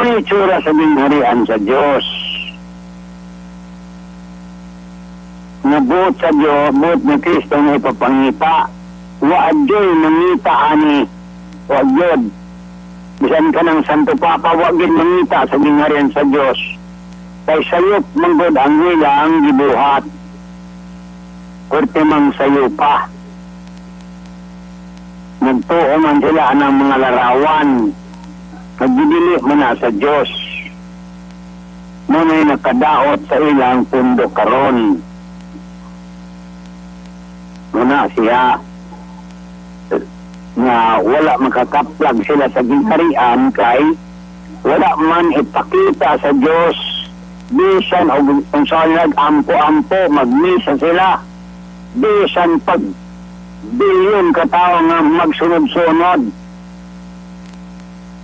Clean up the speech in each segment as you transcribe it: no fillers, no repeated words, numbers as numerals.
Muna itsura sa bingharian sa Diyos. Nabuot sa Diyos, buot ni Kristo na ipapangita. Waadyo'y mangita ani. Waadyo'd. Bisan ka ng Santo Papa, wagin mangita sa bingharian sa Diyos. Kay sayop manggod ang wilang gibuhat. Kurte mang sayo pa. Nagtuo man sila ng mga larawan. Nagbibili man na sa Diyos. Muna'y nakadaot sa ilang pundo karon. Muna siya na wala makakaplag sila sa gingharian kay wala man ipakita sa Diyos. Bisan o kung saan nag-ampo-ampo, magmisa sila. Bisan pag bilyon katao nga magsunod-sunod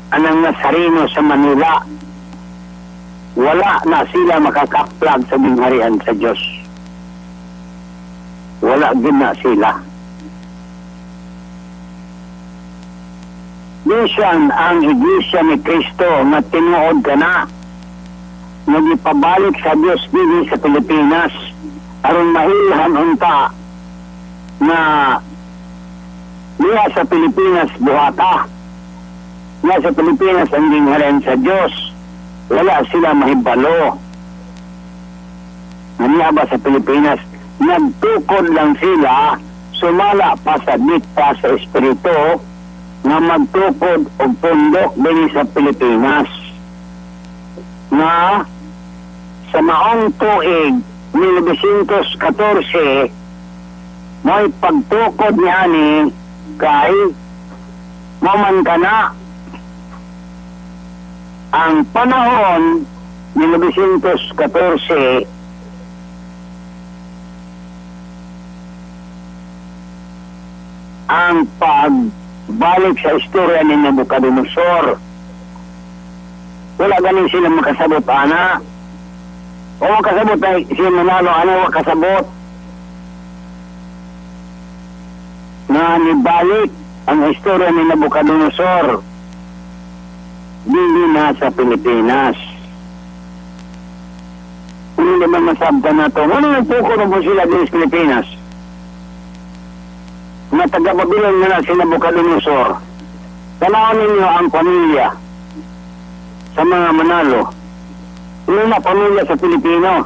anang Nazareno sa Manila, wala na sila makakaplag sa bingharian sa Diyos. Wala din na sila. Bisan ang Iglesia ni Kristo na tinuod ka na, nagipabalik sa Diyos dili sa Pilipinas, aron mahilhan unta na niya sa Pilipinas buhata. Niya sa Pilipinas ang gingharian sa Diyos. Wala sila mahibalo. Niya ba sa Pilipinas? Nagtukod lang sila, sumala pa sa dikta sa Espiritu, na magtukod o pundok din sa Pilipinas. Na sa maong tuig 1914, may pagtukod niya ni kay maman ka na ang panahon 1914 ang pagbalik sa istorya ni Nabucodonosor. Wala ganin sila makasabot, ana. O makasabot na siya manalo, ana, makasabot. Na nibalik ang istorya ni Nabucodonosor. Dili na sa Pilipinas. Kung hindi naman masabta na ito, ano yung puko na po sila din sa Pilipinas? Na taga-Babilon na si Nabucodonosor. Tanawin ninyo ang pamilya sa mga Manalo. Ano na pamilya sa Pilipino?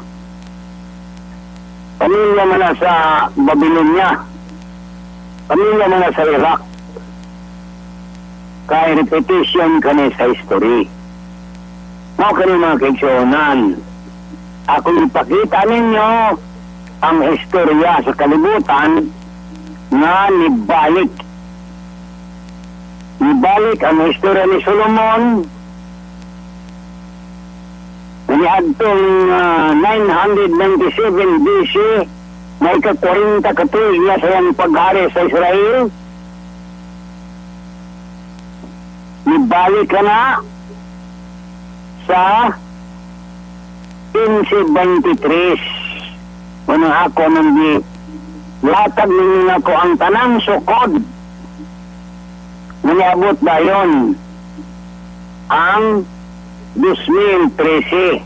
Pamilya man na sa Babylonia. Pamilya man na sa Iraq. Kaya repetition kani sa history. Mga kani mga kaigsyonan, ako ipakita ninyo ang istorya sa kalibutan na nibalik. Nibalik ang istorya ni Solomon. Niadtong 997 BC, may ka-40 katuig na siyang paghari sa Israel. Nibalik ka na sa 1523. Unang ako nang latag ninyo ko ang tanang sukod. Maniabot ba yun? Ang 2013.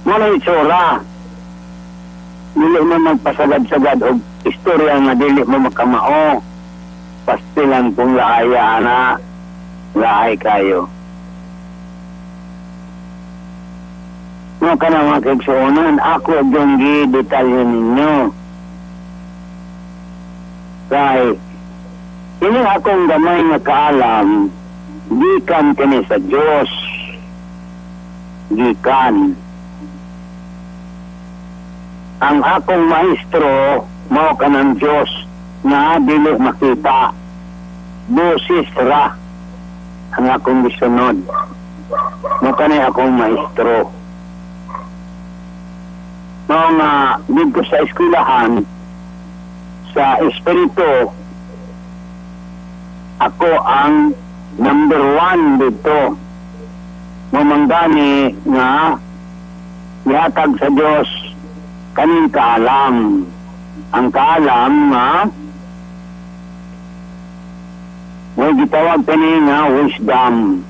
Muna itsura. Dili mo magpasagad-sagad o istorya nga dili mo makamao. Pastilan kung laaya na, laay kayo. Mga ka na mga kaigsuunan, ako yung detalye ninyo. Kaya, ini akong gamay nga kaalam, gikan kini sa Diyos. Gikan. Ang akong maestro, mao ka ng Diyos, na dili makita. Busis ra ang akong gisunod. Mao ka na akong maestro. Mao nga dito sa eskwelahan, sa Espiritu, ako ang number 1 dito. Mamanggani nga ihatag sa Diyos kaning kaalam. Ang kaalam nga may gitawag kani nga wisdom.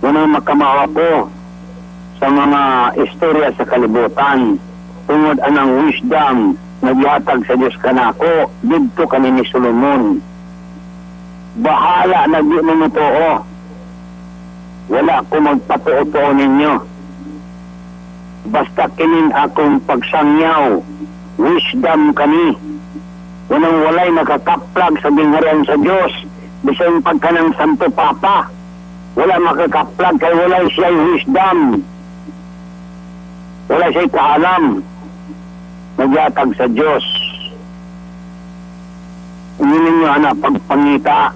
unang makamawa ko sa mga istorya sa kalibutan tungod anang wisdom nagyatag sa Diyos kanako didto kani ni Solomon. Bahala na di mo too. Wala ko magpatuo ninyo. Basta kinin akong pagsangyaw, wisdom kani. Unang walay nakakaplag sa gingharian sa Diyos, bisan pagkanang Santo Papa. Wala makakaplag kay wala siya wisdom. Wala siya kaalam. Nagyatag sa Diyos. Hindi ninyo anak pagpangita